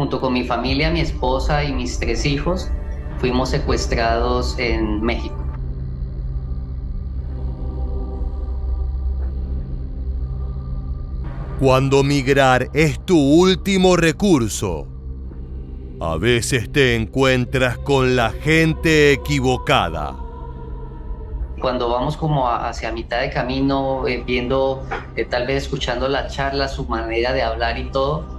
junto con mi familia, mi esposa y mis 3 hijos, fuimos secuestrados en México. Cuando migrar es tu último recurso, a veces te encuentras con la gente equivocada. Cuando vamos como hacia mitad de camino, viendo, tal vez escuchando la charla, su manera de hablar y todo,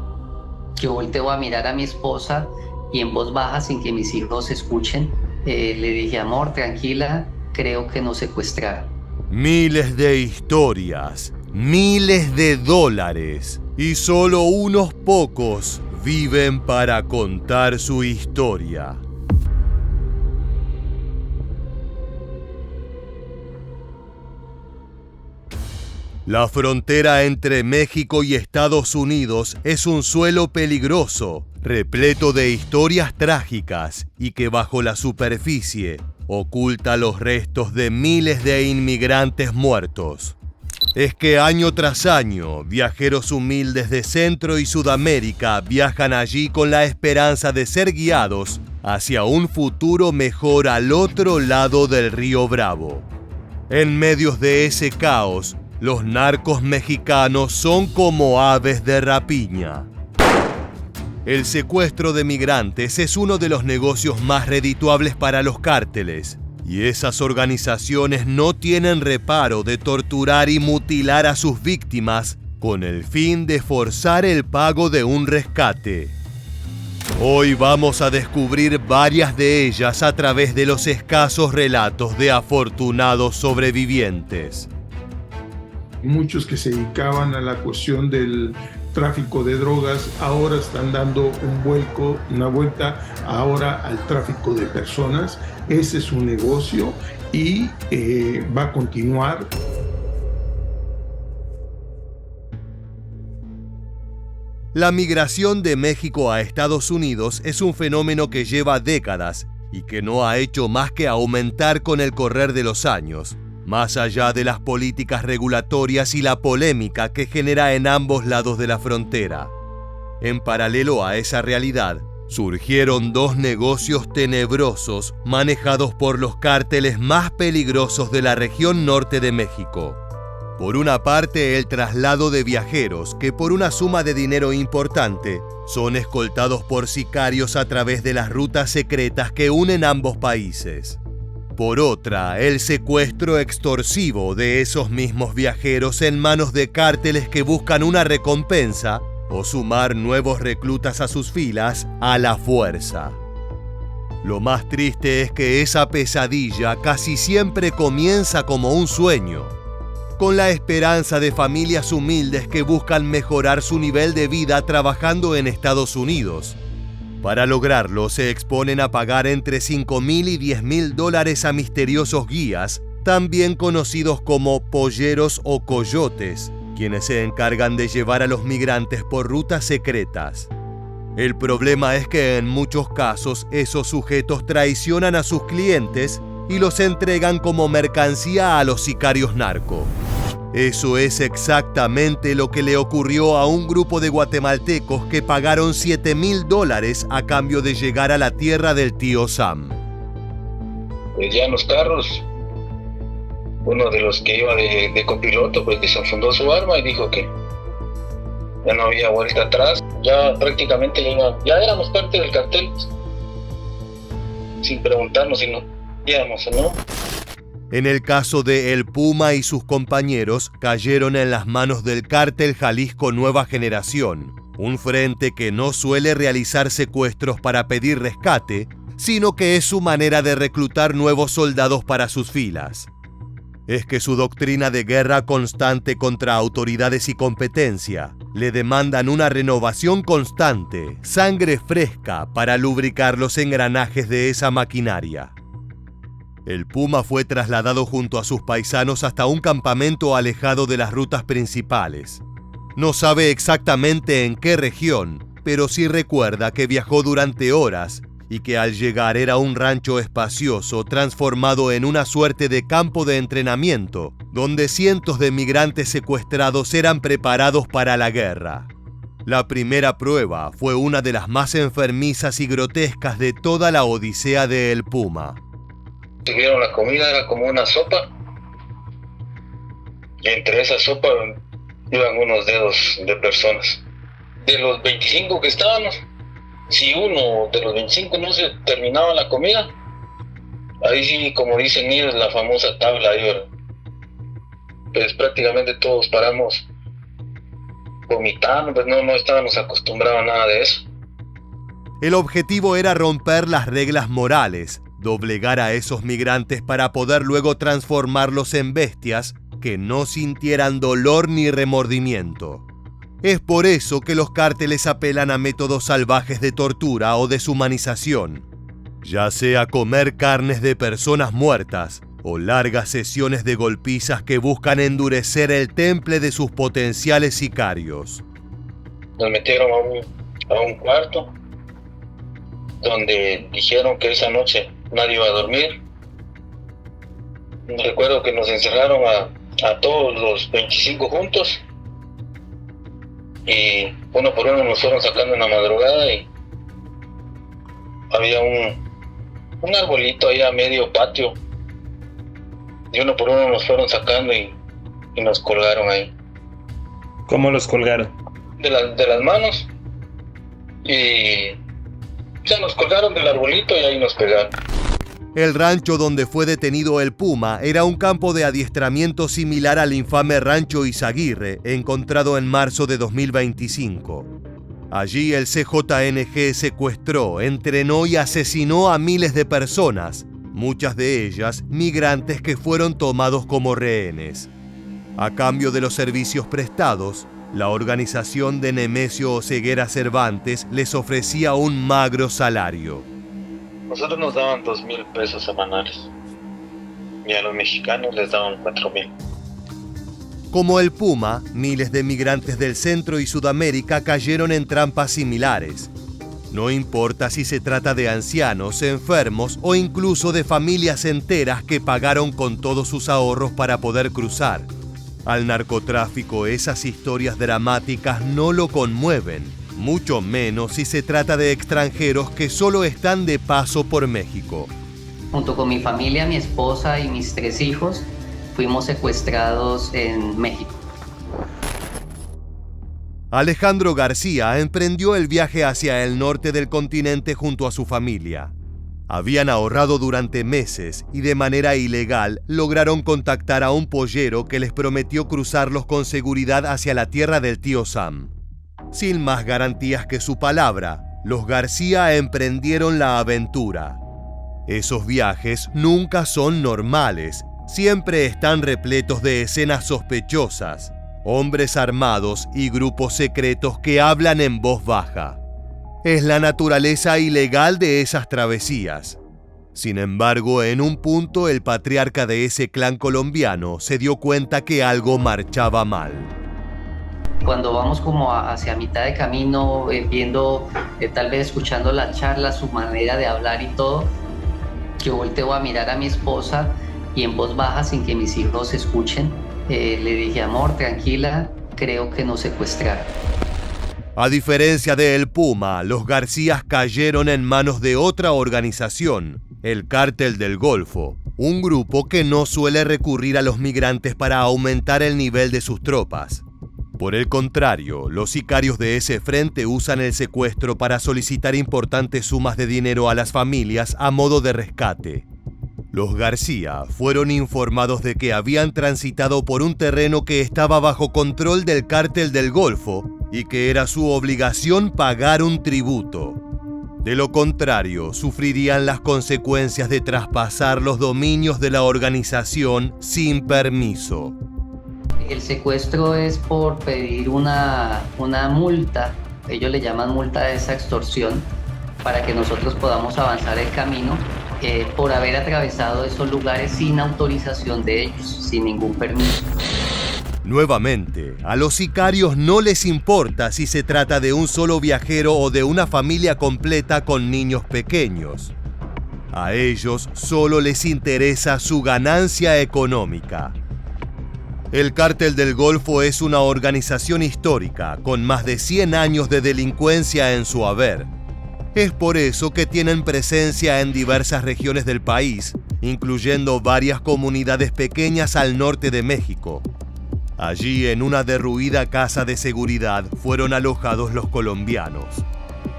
yo volteo a mirar a mi esposa y en voz baja, sin que mis hijos escuchen, le dije: amor, tranquila, creo que nos secuestraron. Miles de historias, miles de dólares, y solo unos pocos viven para contar su historia. La frontera entre México y Estados Unidos es un suelo peligroso, repleto de historias trágicas y que bajo la superficie oculta los restos de miles de inmigrantes muertos. Es que año tras año, viajeros humildes de Centro y Sudamérica viajan allí con la esperanza de ser guiados hacia un futuro mejor al otro lado del río Bravo. En medio de ese caos, los narcos mexicanos son como aves de rapiña. El secuestro de migrantes es uno de los negocios más redituables para los cárteles, y esas organizaciones no tienen reparo de torturar y mutilar a sus víctimas con el fin de forzar el pago de un rescate. Hoy vamos a descubrir varias de ellas a través de los escasos relatos de afortunados sobrevivientes. Muchos que se dedicaban a la cuestión del tráfico de drogas ahora están dando una vuelta ahora al tráfico de personas. Ese es un negocio y va a continuar. La migración de México a Estados Unidos es un fenómeno que lleva décadas y que no ha hecho más que aumentar con el correr de los años, más allá de las políticas regulatorias y la polémica que genera en ambos lados de la frontera. En paralelo a esa realidad, surgieron 2 negocios tenebrosos manejados por los cárteles más peligrosos de la región norte de México. Por una parte, el traslado de viajeros, que por una suma de dinero importante, son escoltados por sicarios a través de las rutas secretas que unen ambos países. Por otra, el secuestro extorsivo de esos mismos viajeros en manos de cárteles que buscan una recompensa o sumar nuevos reclutas a sus filas a la fuerza. Lo más triste es que esa pesadilla casi siempre comienza como un sueño, con la esperanza de familias humildes que buscan mejorar su nivel de vida trabajando en Estados Unidos. Para lograrlo, se exponen a pagar entre $5,000 y $10,000 a misteriosos guías, también conocidos como polleros o coyotes, quienes se encargan de llevar a los migrantes por rutas secretas. El problema es que en muchos casos esos sujetos traicionan a sus clientes y los entregan como mercancía a los sicarios narco. Eso es exactamente lo que le ocurrió a un grupo de guatemaltecos que pagaron $7,000 a cambio de llegar a la tierra del tío Sam. Pues ya en los carros, uno de los que iba de copiloto, pues desenfundó su arma y dijo que ya no había vuelta atrás. Ya prácticamente ya éramos parte del cartel, sin preguntarnos si no íbamos o no. En el caso de El Puma y sus compañeros, cayeron en las manos del Cártel Jalisco Nueva Generación, un frente que no suele realizar secuestros para pedir rescate, sino que es su manera de reclutar nuevos soldados para sus filas. Es que su doctrina de guerra constante contra autoridades y competencia le demandan una renovación constante, sangre fresca para lubricar los engranajes de esa maquinaria. El Puma fue trasladado junto a sus paisanos hasta un campamento alejado de las rutas principales. No sabe exactamente en qué región, pero sí recuerda que viajó durante horas y que al llegar era un rancho espacioso transformado en una suerte de campo de entrenamiento, donde cientos de migrantes secuestrados eran preparados para la guerra. La primera prueba fue una de las más enfermizas y grotescas de toda la odisea de El Puma. Tuvieron la comida, era como una sopa, y entre esa sopa iban unos dedos de personas. De los 25 que estábamos, si uno de los 25 no se terminaba la comida, ahí sí, como dicen ellos, la famosa tabla, pues prácticamente todos paramos vomitando, pues no estábamos acostumbrados a nada de eso. El objetivo era romper las reglas morales, doblegar a esos migrantes para poder luego transformarlos en bestias que no sintieran dolor ni remordimiento. Es por eso que los cárteles apelan a métodos salvajes de tortura o deshumanización, ya sea comer carnes de personas muertas o largas sesiones de golpizas que buscan endurecer el temple de sus potenciales sicarios. Nos metieron a un cuarto donde dijeron que esa noche nadie iba a dormir. Recuerdo que nos encerraron a todos los 25 juntos y uno por uno nos fueron sacando en la madrugada y había un arbolito ahí a medio patio y uno por uno nos fueron sacando y nos colgaron ahí. ¿Cómo los colgaron? De las manos y ya nos colgaron del arbolito y ahí nos pegaron. El rancho donde fue detenido El Puma era un campo de adiestramiento similar al infame rancho Izaguirre, encontrado en marzo de 2025. Allí el CJNG secuestró, entrenó y asesinó a miles de personas, muchas de ellas migrantes que fueron tomados como rehenes. A cambio de los servicios prestados, la organización de Nemesio Oseguera Cervantes les ofrecía un magro salario. Nosotros nos daban 2,000 pesos semanales y a los mexicanos les daban 4,000. Como El Puma, miles de migrantes del Centro y Sudamérica cayeron en trampas similares. No importa si se trata de ancianos, enfermos o incluso de familias enteras que pagaron con todos sus ahorros para poder cruzar. Al narcotráfico esas historias dramáticas no lo conmueven, mucho menos si se trata de extranjeros que solo están de paso por México. Junto con mi familia, mi esposa y mis 3 hijos, fuimos secuestrados en México. Alejandro García emprendió el viaje hacia el norte del continente junto a su familia. Habían ahorrado durante meses y de manera ilegal lograron contactar a un pollero que les prometió cruzarlos con seguridad hacia la tierra del tío Sam. Sin más garantías que su palabra, los García emprendieron la aventura. Esos viajes nunca son normales, siempre están repletos de escenas sospechosas, hombres armados y grupos secretos que hablan en voz baja. Es la naturaleza ilegal de esas travesías. Sin embargo, en un punto el patriarca de ese clan colombiano se dio cuenta que algo marchaba mal. Cuando vamos como hacia mitad de camino, viendo, tal vez escuchando la charla, su manera de hablar y todo, yo volteo a mirar a mi esposa y en voz baja, sin que mis hijos escuchen, le dije: amor, tranquila, creo que nos secuestraron. A diferencia de El Puma, los Garcías cayeron en manos de otra organización, el Cártel del Golfo, un grupo que no suele recurrir a los migrantes para aumentar el nivel de sus tropas. Por el contrario, los sicarios de ese frente usan el secuestro para solicitar importantes sumas de dinero a las familias a modo de rescate. Los García fueron informados de que habían transitado por un terreno que estaba bajo control del Cártel del Golfo y que era su obligación pagar un tributo. De lo contrario, sufrirían las consecuencias de traspasar los dominios de la organización sin permiso. El secuestro es por pedir una multa, ellos le llaman multa de esa extorsión, para que nosotros podamos avanzar el camino, por haber atravesado esos lugares sin autorización de ellos, sin ningún permiso. Nuevamente, a los sicarios no les importa si se trata de un solo viajero o de una familia completa con niños pequeños. A ellos solo les interesa su ganancia económica. El Cártel del Golfo es una organización histórica con más de 100 años de delincuencia en su haber. Es por eso que tienen presencia en diversas regiones del país, incluyendo varias comunidades pequeñas al norte de México. Allí, en una derruida casa de seguridad, fueron alojados los colombianos.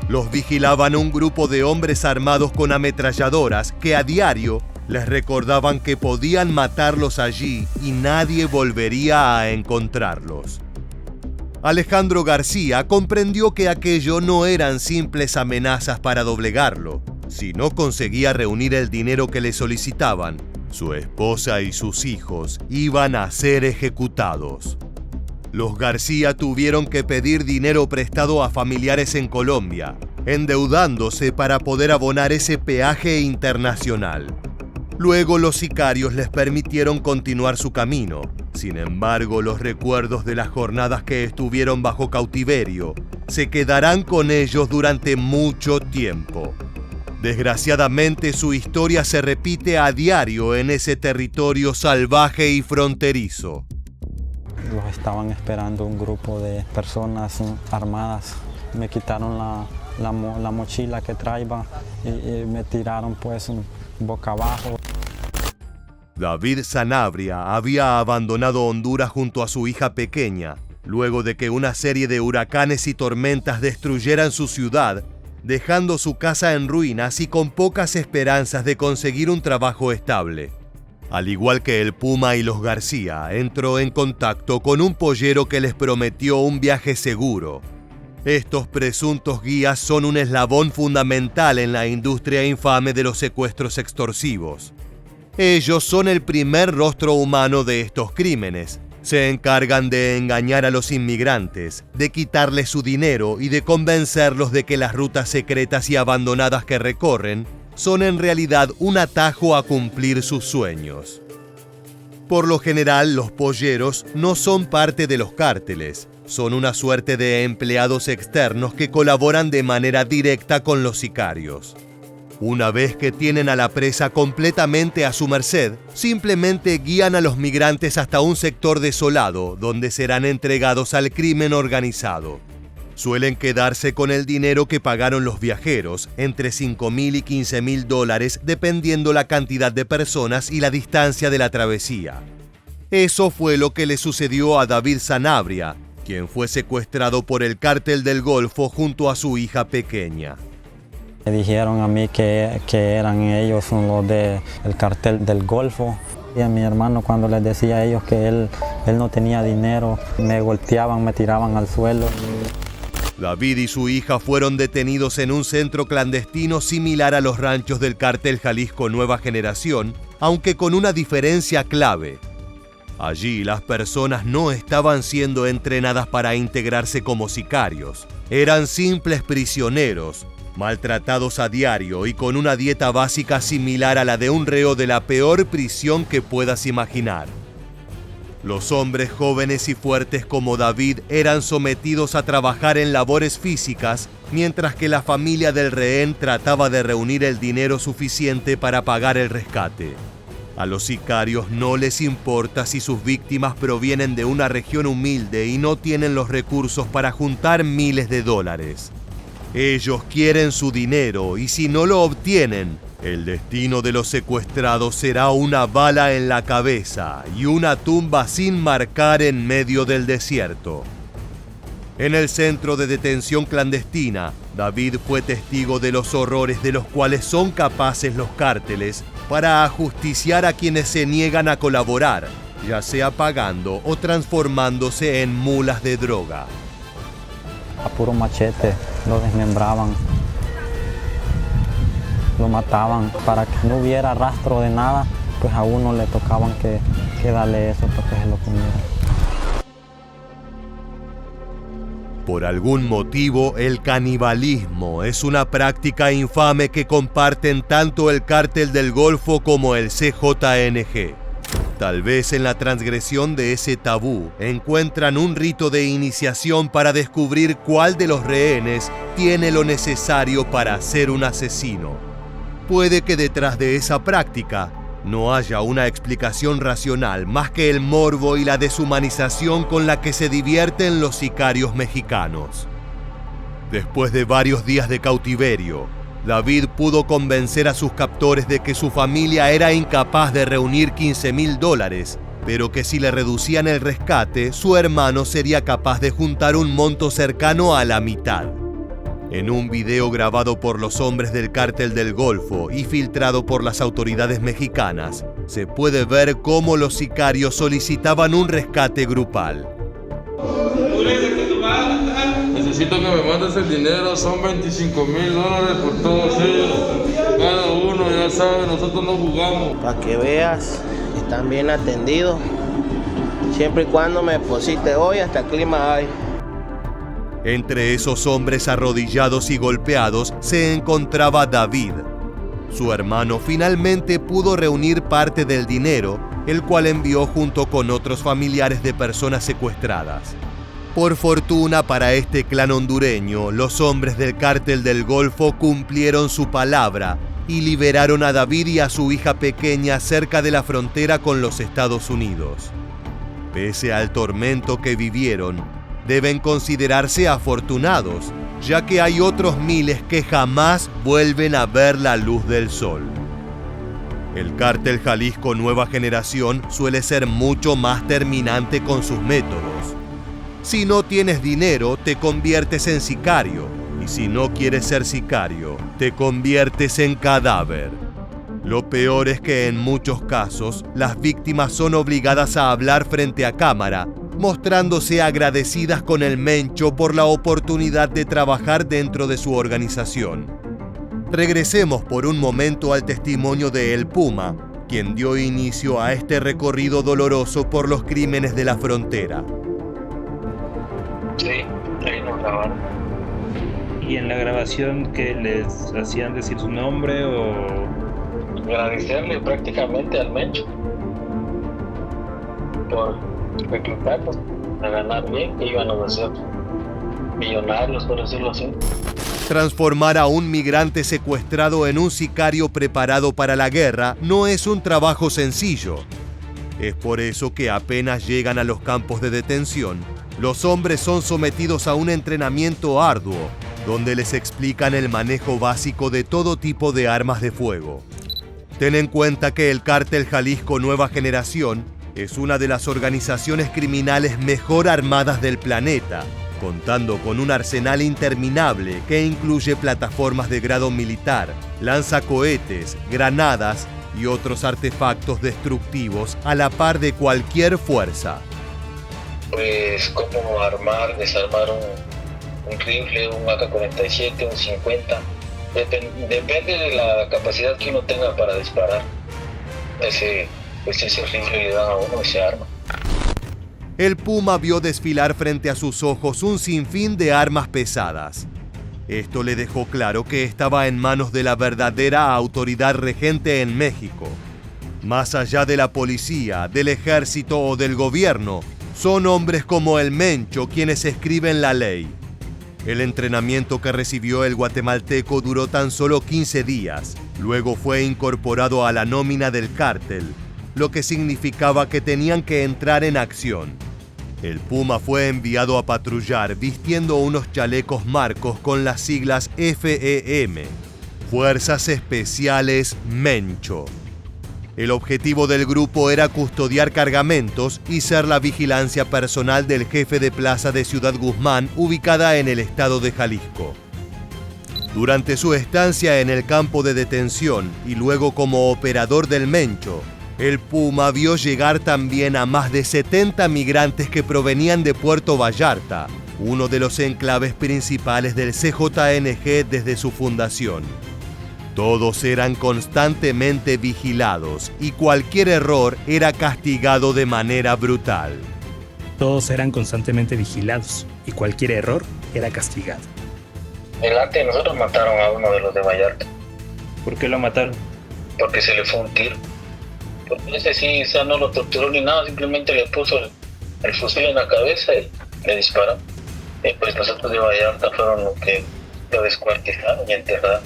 Los vigilaban un grupo de hombres armados con ametralladoras que a diario les recordaban que podían matarlos allí y nadie volvería a encontrarlos. Alejandro García comprendió que aquello no eran simples amenazas para doblegarlo. Si no conseguía reunir el dinero que le solicitaban, su esposa y sus hijos iban a ser ejecutados. Los García tuvieron que pedir dinero prestado a familiares en Colombia, endeudándose para poder abonar ese peaje internacional. Luego los sicarios les permitieron continuar su camino. Sin embargo, los recuerdos de las jornadas que estuvieron bajo cautiverio se quedarán con ellos durante mucho tiempo. Desgraciadamente, su historia se repite a diario en ese territorio salvaje y fronterizo. Los estaban esperando un grupo de personas armadas. Me quitaron la mochila que traía y me tiraron pues boca abajo. David Sanabria había abandonado Honduras junto a su hija pequeña, luego de que una serie de huracanes y tormentas destruyeran su ciudad, dejando su casa en ruinas y con pocas esperanzas de conseguir un trabajo estable. Al igual que el Puma y los García, entró en contacto con un pollero que les prometió un viaje seguro. Estos presuntos guías son un eslabón fundamental en la industria infame de los secuestros extorsivos. Ellos son el primer rostro humano de estos crímenes. Se encargan de engañar a los inmigrantes, de quitarles su dinero y de convencerlos de que las rutas secretas y abandonadas que recorren son en realidad un atajo a cumplir sus sueños. Por lo general, los polleros no son parte de los cárteles. Son una suerte de empleados externos que colaboran de manera directa con los sicarios. Una vez que tienen a la presa completamente a su merced, simplemente guían a los migrantes hasta un sector desolado, donde serán entregados al crimen organizado. Suelen quedarse con el dinero que pagaron los viajeros, entre $5,000 y $15,000, dependiendo la cantidad de personas y la distancia de la travesía. Eso fue lo que le sucedió a David Sanabria, quien fue secuestrado por el Cártel del Golfo junto a su hija pequeña. Me dijeron a mí que eran ellos los del Cártel del Golfo. Y a mi hermano, cuando les decía a ellos que él no tenía dinero, me golpeaban, me tiraban al suelo. David y su hija fueron detenidos en un centro clandestino similar a los ranchos del Cártel Jalisco Nueva Generación, aunque con una diferencia clave. Allí las personas no estaban siendo entrenadas para integrarse como sicarios. Eran simples prisioneros, maltratados a diario y con una dieta básica similar a la de un reo de la peor prisión que puedas imaginar. Los hombres jóvenes y fuertes como David eran sometidos a trabajar en labores físicas, mientras que la familia del rehén trataba de reunir el dinero suficiente para pagar el rescate. A los sicarios no les importa si sus víctimas provienen de una región humilde y no tienen los recursos para juntar miles de dólares. Ellos quieren su dinero y si no lo obtienen, el destino de los secuestrados será una bala en la cabeza y una tumba sin marcar en medio del desierto. En el centro de detención clandestina, David fue testigo de los horrores de los cuales son capaces los cárteles para ajusticiar a quienes se niegan a colaborar, ya sea pagando o transformándose en mulas de droga. A puro machete lo desmembraban, lo mataban. Para que no hubiera rastro de nada, pues a uno le tocaban que darle eso para que se lo comiera. Por algún motivo, el canibalismo es una práctica infame que comparten tanto el Cártel del Golfo como el CJNG. Tal vez en la transgresión de ese tabú encuentran un rito de iniciación para descubrir cuál de los rehenes tiene lo necesario para ser un asesino. Puede que detrás de esa práctica no haya una explicación racional más que el morbo y la deshumanización con la que se divierten los sicarios mexicanos. Después de varios días de cautiverio, David pudo convencer a sus captores de que su familia era incapaz de reunir $15,000, pero que si le reducían el rescate, su hermano sería capaz de juntar un monto cercano a la mitad. En un video grabado por los hombres del Cártel del Golfo y filtrado por las autoridades mexicanas, se puede ver cómo los sicarios solicitaban un rescate grupal. Necesito que me mandes el dinero, son $25,000 por todos ellos. Cada uno, ya sabe, nosotros no jugamos. Para que veas, están bien atendidos. Siempre y cuando me deposite hoy, hasta clima hay. Entre esos hombres arrodillados y golpeados se encontraba David. Su hermano finalmente pudo reunir parte del dinero, el cual envió junto con otros familiares de personas secuestradas. Por fortuna para este clan hondureño, los hombres del Cártel del Golfo cumplieron su palabra y liberaron a David y a su hija pequeña cerca de la frontera con los Estados Unidos. Pese al tormento que vivieron, deben considerarse afortunados, ya que hay otros miles que jamás vuelven a ver la luz del sol. El Cártel Jalisco Nueva Generación suele ser mucho más terminante con sus métodos. Si no tienes dinero, te conviertes en sicario, y si no quieres ser sicario, te conviertes en cadáver. Lo peor es que en muchos casos, las víctimas son obligadas a hablar frente a cámara, mostrándose agradecidas con el Mencho por la oportunidad de trabajar dentro de su organización. Regresemos por un momento al testimonio de El Puma, quien dio inicio a este recorrido doloroso por los crímenes de la frontera. Sí, ahí nos grabaron. ¿Y en la grabación que les hacían decir su nombre o...? Agradecerle prácticamente al Mencho por reclutarnos a ganar bien, que íbamos a ser millonarios, por decirlo así. Transformar a un migrante secuestrado en un sicario preparado para la guerra no es un trabajo sencillo. Es por eso que apenas llegan a los campos de detención, los hombres son sometidos a un entrenamiento arduo, donde les explican el manejo básico de todo tipo de armas de fuego. Ten en cuenta que el Cártel Jalisco Nueva Generación es una de las organizaciones criminales mejor armadas del planeta, contando con un arsenal interminable que incluye plataformas de grado militar, lanzacohetes, granadas y otros artefactos destructivos a la par de cualquier fuerza. Pues cómo armar, desarmar un rifle, un AK-47, un 50. Depende de la capacidad que uno tenga para disparar. Ese rifle le dan a uno ese arma. El Puma vio desfilar frente a sus ojos un sinfín de armas pesadas. Esto le dejó claro que estaba en manos de la verdadera autoridad regente en México. Más allá de la policía, del ejército o del gobierno, son hombres como el Mencho quienes escriben la ley. El entrenamiento que recibió el guatemalteco duró tan solo 15 días. Luego fue incorporado a la nómina del cártel, lo que significaba que tenían que entrar en acción. El Puma fue enviado a patrullar vistiendo unos chalecos marcos con las siglas FEM, Fuerzas Especiales Mencho. El objetivo del grupo era custodiar cargamentos y ser la vigilancia personal del jefe de plaza de Ciudad Guzmán, ubicada en el estado de Jalisco. Durante su estancia en el campo de detención y luego como operador del Mencho, el Puma vio llegar también a más de 70 migrantes que provenían de Puerto Vallarta, uno de los enclaves principales del CJNG desde su fundación. Todos eran constantemente vigilados y cualquier error era castigado de manera brutal. Todos eran constantemente vigilados y cualquier error era castigado. Delante de nosotros mataron a uno de los de Vallarta. ¿Por qué lo mataron? Porque se le fue un tiro. Porque ese sí, no lo torturó ni nada, simplemente le puso el fusil en la cabeza y le disparó. Y pues nosotros de Vallarta fueron los que lo descuartizaron y enterraron.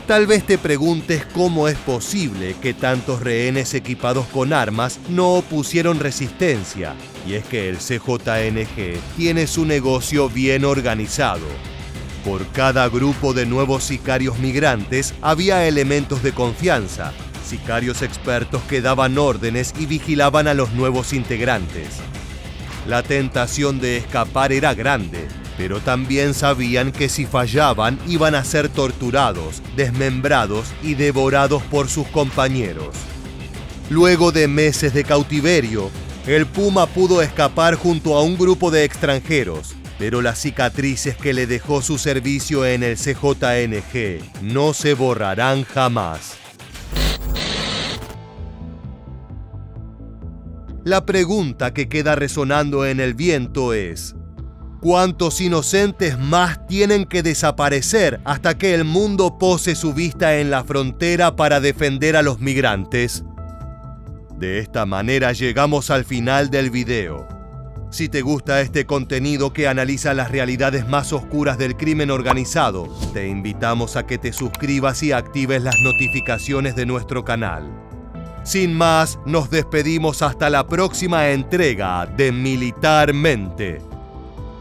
Tal vez te preguntes cómo es posible que tantos rehenes equipados con armas no opusieron resistencia. Y es que el CJNG tiene su negocio bien organizado. Por cada grupo de nuevos sicarios migrantes había elementos de confianza, sicarios expertos que daban órdenes y vigilaban a los nuevos integrantes. La tentación de escapar era grande, pero también sabían que si fallaban iban a ser torturados, desmembrados y devorados por sus compañeros. Luego de meses de cautiverio, el Puma pudo escapar junto a un grupo de extranjeros, pero las cicatrices que le dejó su servicio en el CJNG no se borrarán jamás. La pregunta que queda resonando en el viento es: ¿cuántos inocentes más tienen que desaparecer hasta que el mundo pose su vista en la frontera para defender a los migrantes? De esta manera llegamos al final del video. Si te gusta este contenido que analiza las realidades más oscuras del crimen organizado, te invitamos a que te suscribas y actives las notificaciones de nuestro canal. Sin más, nos despedimos hasta la próxima entrega de Militarmente.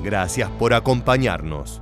Gracias por acompañarnos.